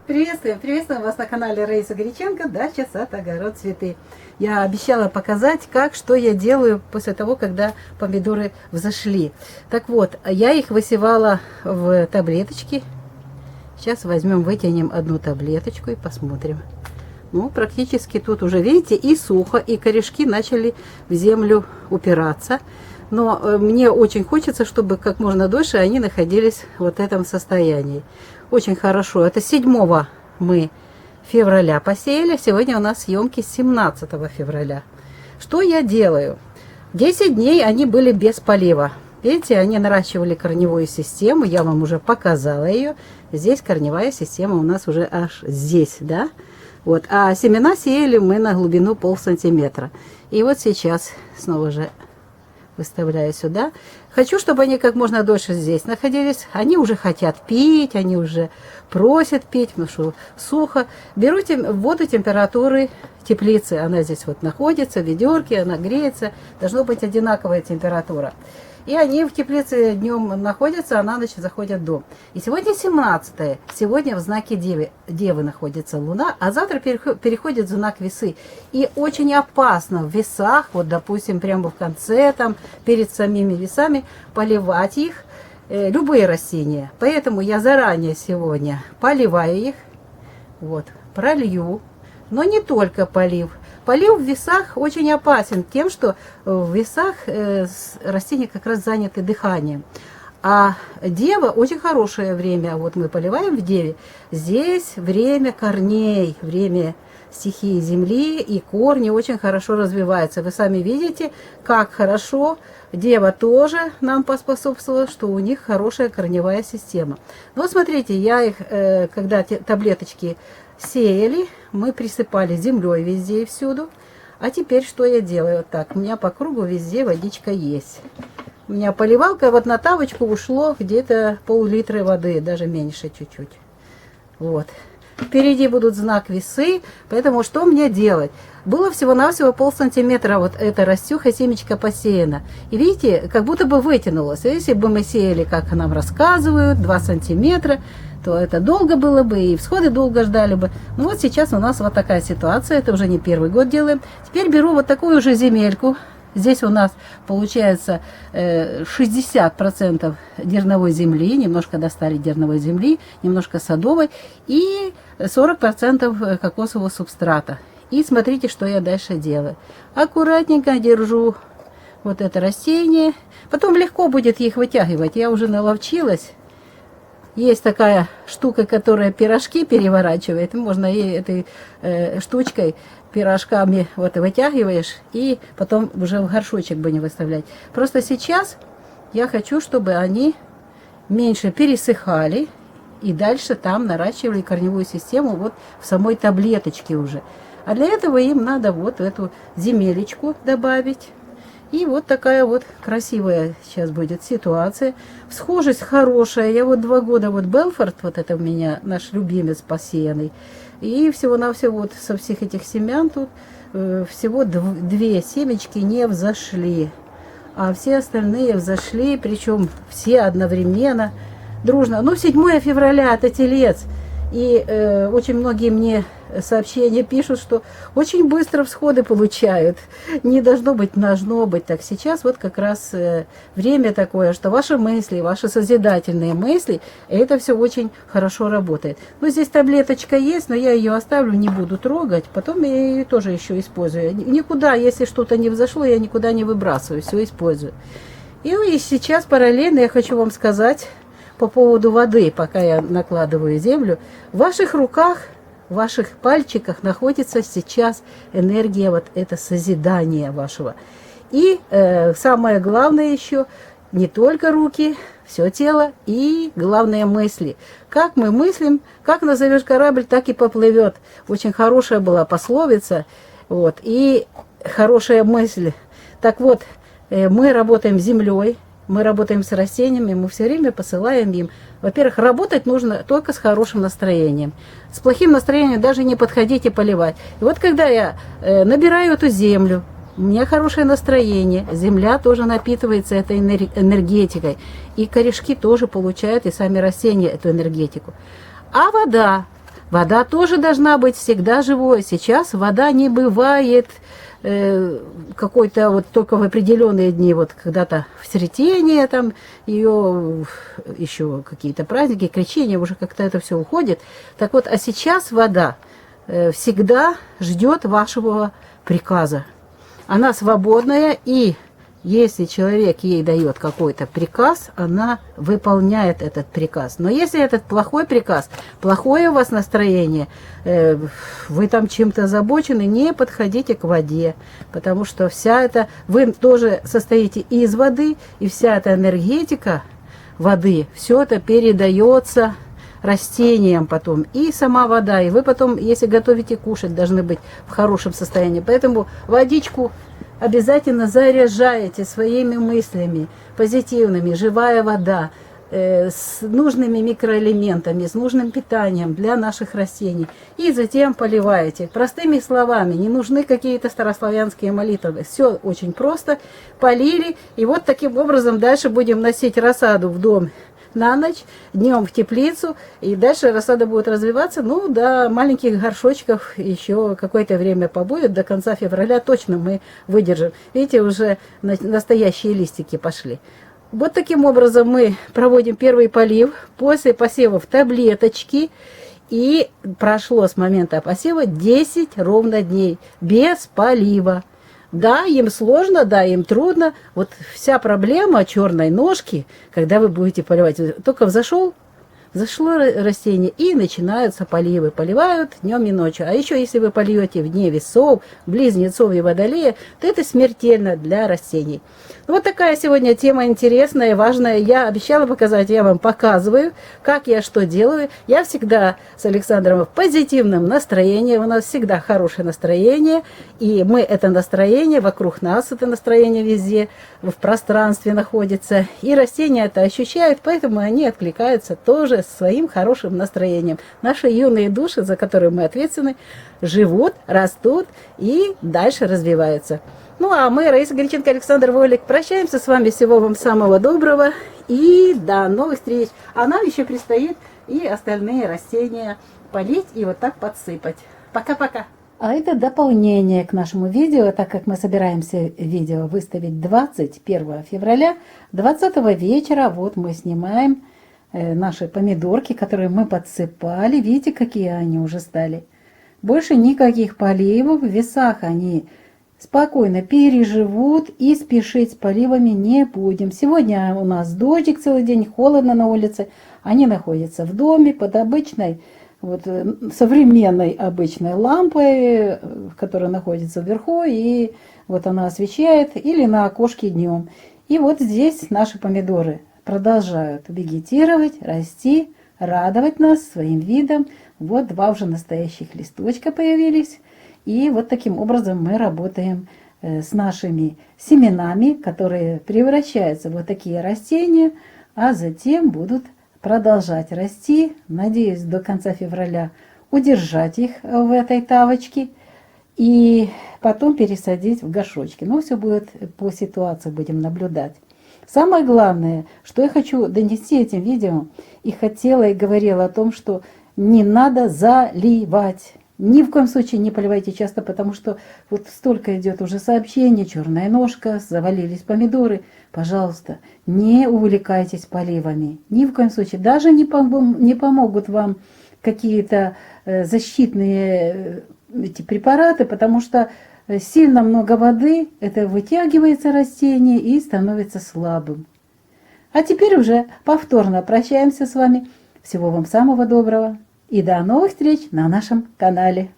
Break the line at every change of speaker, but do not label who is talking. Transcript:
Приветствую вас на канале Раиса Греченко, дача, сад, огород, цветы. Я обещала показать, что я делаю после того, когда помидоры взошли. Так вот, я их высевала в таблеточки. Сейчас вытянем одну таблеточку и посмотрим. Ну, практически тут уже, видите, и сухо, и корешки начали в землю упираться. Но мне очень хочется, чтобы как можно дольше они находились в вот этом состоянии. Очень хорошо. Это 7 мы февраля посеяли. Сегодня у нас съемки 17 февраля. Что я делаю? 10 дней они были без полива. Видите, они наращивали корневую систему. Я вам уже показала ее. Здесь корневая система у нас уже аж здесь, да? Вот. А семена сеяли мы на глубину 0,5 сантиметра. И вот сейчас снова же выставляю сюда. Хочу, чтобы они как можно дольше здесь находились. Они уже хотят пить, они уже просят пить, потому что сухо. Беру воду температуры теплицы. Она здесь вот находится, в ведерке, она греется. Должна быть одинаковая температура. И они в теплице днем находятся, а на ночь заходят в дом. И сегодня 17-е. Сегодня в знаке Девы находится Луна, а завтра переходит в знак Весы. И очень опасно в весах, вот допустим, прямо в конце, там, перед самими весами, поливать их, любые растения. Поэтому я заранее сегодня поливаю их, вот, пролью, но не только полив. Полив в весах очень опасен тем, что в весах растения как раз заняты дыханием. А Дева очень хорошее время. Вот мы поливаем в Деве. Здесь время корней, время стихии земли, и корни очень хорошо развиваются. Вы сами видите, как хорошо. Дева тоже нам поспособствовала, что у них хорошая корневая система. Ну, вот смотрите, я их, когда таблеточки сеяли, мы присыпали землей везде и всюду. А теперь что я делаю? Вот так, у меня по кругу везде водичка есть. У меня поливалка, вот на тавочку ушло где-то пол-литра воды, даже меньше чуть-чуть. Вот. Впереди будут знак Весы, поэтому что мне делать? Было всего-навсего 0,5 сантиметра вот эта растюха, семечко посеяна. И видите, как будто бы вытянулось. Если бы мы сеяли, как нам рассказывают, 2 сантиметра, то это долго было бы, и всходы долго ждали бы. Ну вот сейчас у нас вот такая ситуация, это уже не первый год делаем. Теперь беру вот такую же земельку. Здесь у нас получается 60% дерновой земли, немножко достали дерновой земли, немножко садовой, и 40% кокосового субстрата. И смотрите, что я дальше делаю. Аккуратненько держу вот это растение. Потом легко будет их вытягивать. Я уже наловчилась. Есть такая штука, которая пирожки переворачивает. Можно и этой штучкой, пирожками вот вытягиваешь, и потом уже в горшочек бы не выставлять. Просто сейчас я хочу, чтобы они меньше пересыхали, и дальше там наращивали корневую систему вот в самой таблеточке уже. А для этого им надо вот эту земелечку добавить. И вот такая вот красивая сейчас будет ситуация. Схожесть хорошая. Я вот 2 года, вот Белфорд, вот это у меня наш любимец посеянный. И всего-навсего вот со всех этих семян тут всего 2 семечки не взошли. А все остальные взошли, причем все одновременно, дружно. Ну, 7 февраля, это Телец. И очень многие мне сообщения пишут, что очень быстро всходы получают. Не должно быть, должно быть так. Сейчас вот как раз время такое, что ваши мысли, ваши созидательные мысли, это все очень хорошо работает. Ну, здесь таблеточка есть, но я ее оставлю, не буду трогать. Потом я ее тоже еще использую. Никуда, если что-то не взошло, я никуда не выбрасываю, все использую. И сейчас параллельно я хочу вам сказать по поводу воды, пока я накладываю землю. В ваших руках, в ваших пальчиках находится сейчас энергия, вот это созидание вашего. И самое главное еще, не только руки, все тело и главное мысли. Как мы мыслим, как назовешь корабль, так и поплывет. Очень хорошая была пословица, вот, и хорошая мысль. Так вот, мы работаем с землей, мы работаем с растениями, мы все время посылаем им. Во-первых, работать нужно только с хорошим настроением. С плохим настроением даже не подходите поливать. И вот когда я набираю эту землю, у меня хорошее настроение, земля тоже напитывается этой энергетикой. И корешки тоже получают, и сами растения, эту энергетику. А вода Вода тоже должна быть всегда живой. Сейчас вода не бывает какой-то вот только в определенные дни, вот когда-то в цветение, там ее еще какие-то праздники, крещение, уже как-то это все уходит. Так вот, а сейчас вода всегда ждет вашего приказа. Она свободная, и если человек ей дает какой-то приказ, она выполняет этот приказ. Но если этот плохой приказ, плохое у вас настроение, вы там чем-то озабочены, не подходите к воде, потому что вся эта, вы тоже состоите из воды, и вся эта энергетика воды, все это передается растениям потом, и сама вода, и вы потом, если готовите кушать, должны быть в хорошем состоянии. Поэтому водичку обязательно заряжаете своими мыслями, позитивными, живая вода, с нужными микроэлементами, с нужным питанием для наших растений. И затем поливаете. Простыми словами, не нужны какие-то старославянские молитвы. Все очень просто. Полили, и вот таким образом дальше будем носить рассаду в дом на ночь, днем в теплицу, и дальше рассада будет развиваться, ну, до маленьких горшочков еще какое-то время побудет, до конца февраля точно мы выдержим. Видите, уже настоящие листики пошли. Вот таким образом мы проводим первый полив, после посевов таблеточки, и прошло с момента посева 10 ровно дней без полива. Да, им сложно, да, им трудно. Вот вся проблема черной ножки, когда вы будете поливать, только зашло растение, и начинаются поливы. Поливают днем и ночью. А еще, если вы польете в дне весов, близнецов и водолея, то это смертельно для растений. Ну, вот такая сегодня тема интересная, важная. Я обещала показать, я вам показываю, как я что делаю. Я всегда с Александром в позитивном настроении. У нас всегда хорошее настроение. И мы это настроение, вокруг нас это настроение везде, в пространстве находится. И растения это ощущают, поэтому они откликаются тоже своим хорошим настроением. Наши юные души, за которые мы ответственны, живут, растут и дальше развиваются. Ну, а мы, Раиса Горяченко, Александр Волик, прощаемся с вами. Всего вам самого доброго и до новых встреч. А нам еще предстоит и остальные растения полить и вот так подсыпать. Пока-пока. А это дополнение к нашему видео, так как мы собираемся видео выставить 21 февраля, 20 вечера. Вот мы снимаем наши помидорки, которые мы подсыпали. Видите, какие они уже стали. Больше никаких поливов, в весах они спокойно переживут, и спешить с поливами не будем. Сегодня у нас дождик целый день, холодно на улице. Они находятся в доме под обычной, вот, современной обычной лампой, которая находится вверху, и вот она освещает, или на окошке днем. И вот здесь наши помидоры продолжают вегетировать, расти, радовать нас своим видом. Вот два уже настоящих листочка появились. И вот таким образом мы работаем с нашими семенами, которые превращаются в вот такие растения, а затем будут продолжать расти. Надеюсь, до конца февраля удержать их в этой тавочке и потом пересадить в горшочки. Но все будет по ситуации, будем наблюдать. Самое главное, что я хочу донести этим видео, и хотела и говорила о том, что не надо заливать. Ни в коем случае не поливайте часто, потому что вот столько идет уже сообщений, черная ножка, завалились помидоры. Пожалуйста, не увлекайтесь поливами. Ни в коем случае. Даже не помогут вам какие-то защитные эти препараты, потому что сильно много воды, это вытягивается растение и становится слабым. А теперь уже повторно прощаемся с вами. Всего вам самого доброго. И до новых встреч на нашем канале.